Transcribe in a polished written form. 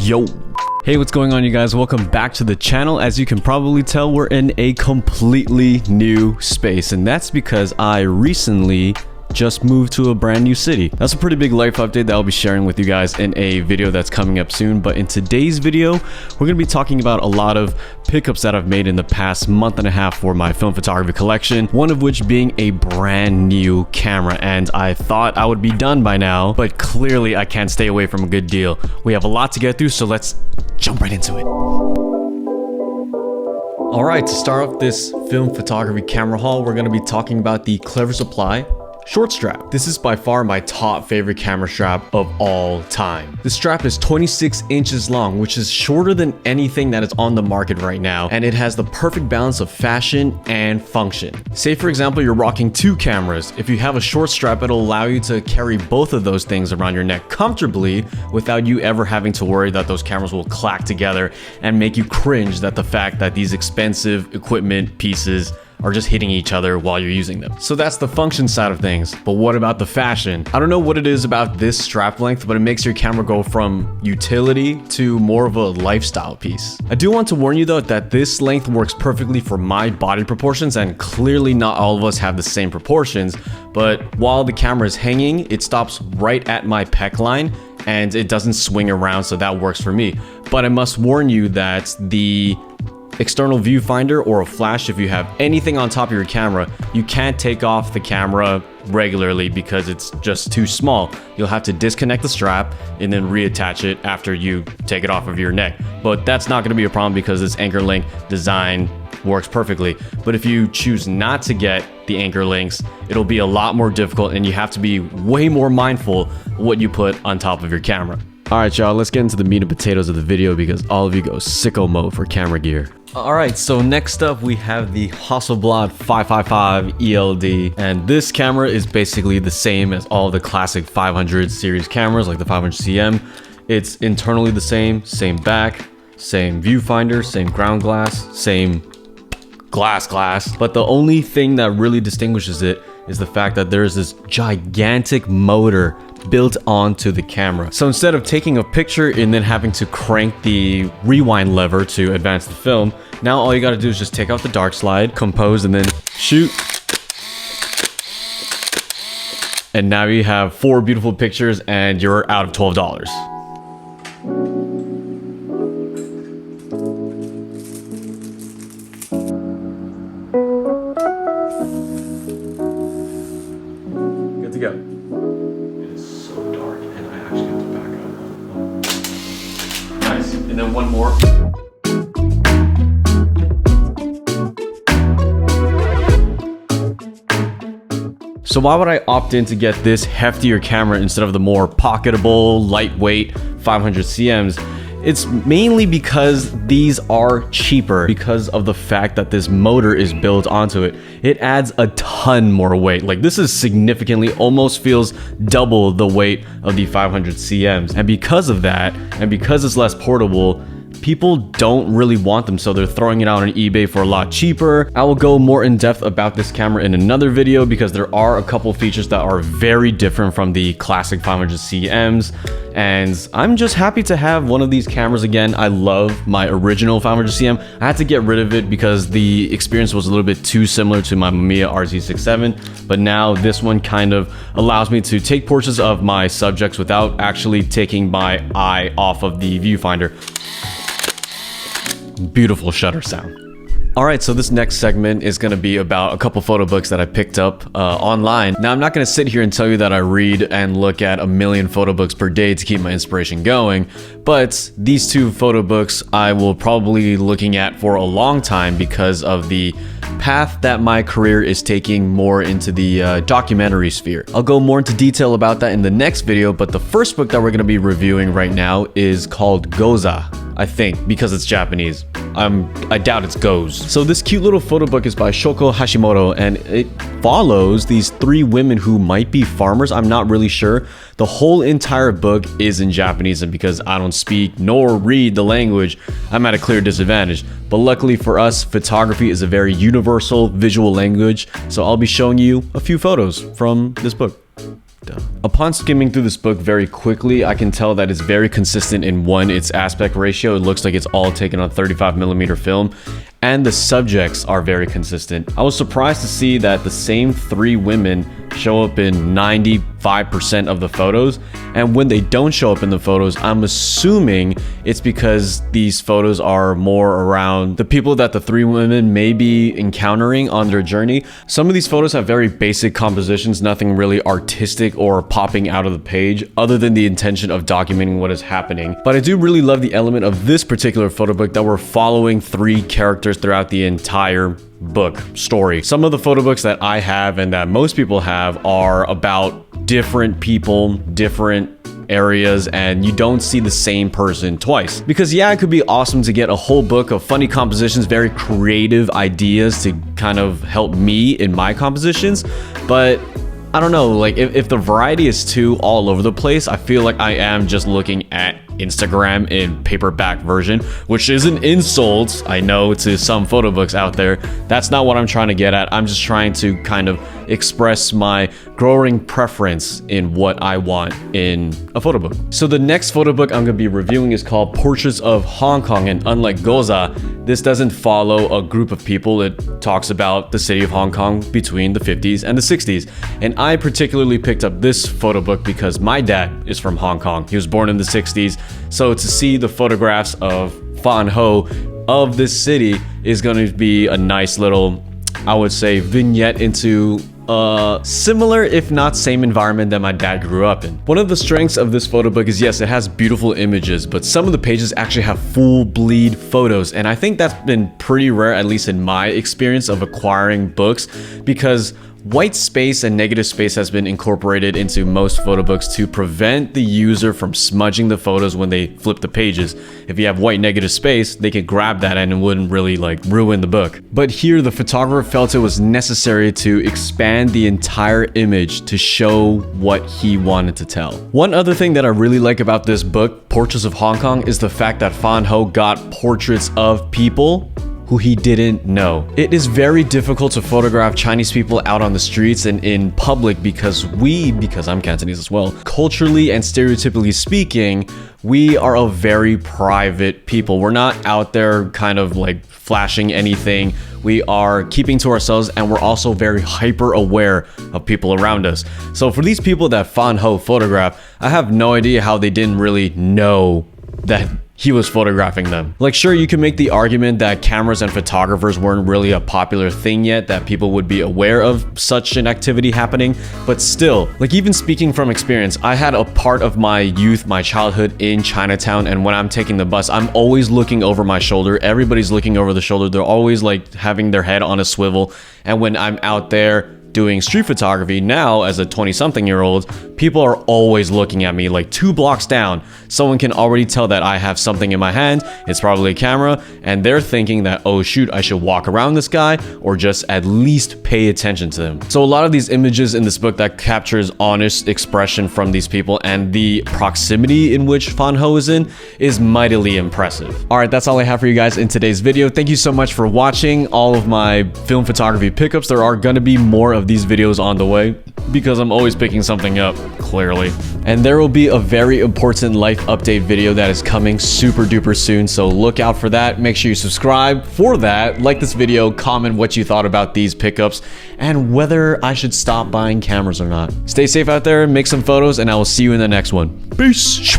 Yo. Hey, what's going on, you guys? Welcome back to the channel. As you can probably tell, we're in a completely new space, and that's because I recently just moved to a brand new city. That's a pretty big life update that I'll be sharing with you guys in a video that's coming up soon. But in today's video, we're going to be talking about a lot of pickups that I've made in the past month and a half for my film photography collection, one of which being a brand new camera. And I thought I would be done by now, but clearly I can't stay away from a good deal. We have a lot to get through, so let's jump right into it. All right, to start off this film photography camera haul, we're going to be talking about the Clever Supply short strap. This is by far my top favorite camera strap of all time. The strap is 26 inches long, which is shorter than anything that is on the market right now, and it has the perfect balance of fashion and function. Say for example, you're rocking two cameras. If you have a short strap, it'll allow you to carry both of those things around your neck comfortably without you ever having to worry that those cameras will clack together and make you cringe at the fact that these expensive equipment pieces are just hitting each other while you're using them. So that's the function side of things, but what about the fashion? I don't know what it is about this strap length, but it makes your camera go from utility to more of a lifestyle piece. I do want to warn you though that this length works perfectly for my body proportions, and clearly not all of us have the same proportions, but while the camera is hanging, it stops right at my pec line and it doesn't swing around, so that works for me. But I must warn you that the external viewfinder or a flash, if you have anything on top of your camera, you can't take off the camera regularly because it's just too small. You'll have to disconnect the strap and then reattach it after you take it off of your neck. But that's not going to be a problem because this anchor link design works perfectly. But if you choose not to get the anchor links, it'll be a lot more difficult, and you have to be way more mindful of what you put on top of your camera. All right, y'all, let's get into the meat and potatoes of the video because all of you go sicko mode for camera gear. All right, so next up we have the Hasselblad 555 ELD, and this camera is basically the same as all the classic 500 series cameras like the 500cm. It's internally the same back, same viewfinder, same ground glass, same glass, but the only thing that really distinguishes it is the fact that there's this gigantic motor built onto the camera. So instead of taking a picture and then having to crank the rewind lever to advance the film, now all you gotta do is just take out the dark slide, compose, and then shoot. And now you have 4 beautiful pictures and you're out of $12. Good to go. And then one more. So why would I opt in to get this heftier camera instead of the more pocketable, lightweight 500cms? It's mainly because these are cheaper because of the fact that this motor is built onto it. It adds a ton more weight. Like, this is significantly, almost feels double the weight of the 500cms. And because of that, and because it's less portable, people don't really want them, so they're throwing it out on eBay for a lot cheaper. I will go more in depth about this camera in another video because there are a couple features that are very different from the classic 500cms, and I'm just happy to have one of these cameras again. I love my original 500cm. I had to get rid of it because the experience was a little bit too similar to my Mamiya RZ67, but now this one kind of allows me to take portions of my subjects without actually taking my eye off of the viewfinder. Beautiful shutter sound. All right, so this next segment is going to be about a couple photo books that I picked up online. Now, I'm not going to sit here and tell you that I read and look at 1,000,000 photo books per day to keep my inspiration going, but these 2 photo books I will probably be looking at for a long time because of the path that my career is taking more into the documentary sphere. I'll go more into detail about that in the next video, but the first book that we're going to be reviewing right now is called Goza, I think, because it's Japanese. I doubt it's Goes. So this cute little photo book is by Shoko Hashimoto, and it follows these 3 women who might be farmers. I'm not really sure. The whole entire book is in Japanese, and because I don't speak nor read the language, I'm at a clear disadvantage. But luckily for us, photography is a very universal visual language, so I'll be showing you a few photos from this book. Upon skimming through this book very quickly, I can tell that it's very consistent in its aspect ratio. It looks like it's all taken on 35mm film, and the subjects are very consistent. I was surprised to see that the same 3 women show up in 95% of the photos, and when they don't show up in the photos, I'm assuming it's because these photos are more around the people that the 3 women may be encountering on their journey. Some of these photos have very basic compositions, nothing really artistic or popping out of the page other than the intention of documenting what is happening. But I do really love the element of this particular photo book that we're following 3 characters throughout the entire book story. Some of the photo books that I have and that most people have are about different people, different areas, and you don't see the same person twice. Because yeah, it could be awesome to get a whole book of funny compositions, very creative ideas to kind of help me in my compositions, but I don't know, like if the variety is too all over the place, I feel like I am just looking at Instagram in paperback version, which is an insult, I know, to some photo books out there. That's not what I'm trying to get at. I'm just trying to kind of express my growing preference in what I want in a photo book. So the next photo book I'm going to be reviewing is called Portraits of Hong Kong, and unlike Goza, this doesn't follow a group of people. It talks about the city of Hong Kong between the 50s and the 60s. And I particularly picked up this photo book because my dad is from Hong Kong. He was born in the 60s. So to see the photographs of Fan Ho of this city is going to be a nice little, I would say, vignette into a similar, if not same, environment that my dad grew up in. One of the strengths of this photo book is, yes, it has beautiful images, but some of the pages actually have full bleed photos, and I think that's been pretty rare, at least in my experience of acquiring books, because white space and negative space has been incorporated into most photo books to prevent the user from smudging the photos when they flip the pages. If you have white negative space, they could grab that and it wouldn't really like ruin the book. But here the photographer felt it was necessary to expand the entire image to show what he wanted to tell. One other thing that I really like about this book, Portraits of Hong Kong, is the fact that Fan Ho got portraits of people who he didn't know. It is very difficult to photograph Chinese people out on the streets and in public because I'm Cantonese as well, culturally and stereotypically speaking, we are a very private people. We're not out there kind of like flashing anything. We are keeping to ourselves, and we're also very hyper aware of people around us. So for these people that Fan Ho photographed, I have no idea how they didn't really know that he was photographing them. Like, sure, you can make the argument that cameras and photographers weren't really a popular thing yet, that people would be aware of such an activity happening, but still, like, even speaking from experience, I had a part of my youth, my childhood in Chinatown, and when I'm taking the bus, I'm always looking over my shoulder. Everybody's looking over the shoulder. They're always like having their head on a swivel, and when I'm out there doing street photography now as a 20-something-year-old, people are always looking at me. Like 2 blocks down, someone can already tell that I have something in my hand. It's probably a camera, and they're thinking that, oh shoot, I should walk around this guy or just at least pay attention to them. So a lot of these images in this book that captures honest expression from these people and the proximity in which Fan Ho is in is mightily impressive. All right, that's all I have for you guys in today's video. Thank you so much for watching all of my film photography pickups. There are gonna be more of these videos on the way because I'm always picking something up, clearly. And there will be a very important life update video that is coming super duper soon, so look out for that. Make sure you subscribe for that, like this video, comment what you thought about these pickups, and whether I should stop buying cameras or not. Stay safe out there, make some photos, and I will see you in the next one. Peace!